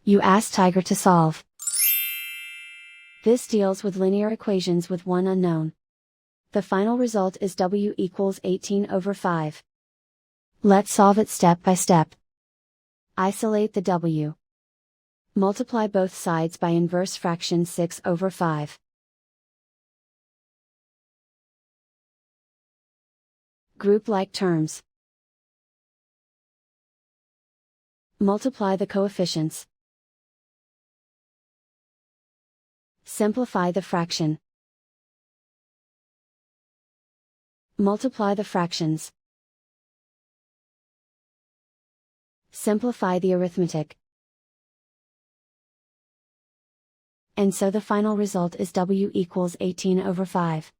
You ask Tiger to solve. This deals with linear equations with one unknown. The final result is W equals 18/5. Let's solve it step by step. Isolate the W. Multiply both sides by inverse fraction 6/5. Group like terms. Multiply the coefficients. Simplify the fraction. Multiply the fractions. Simplify the arithmetic. And so the final result is W equals 18/5.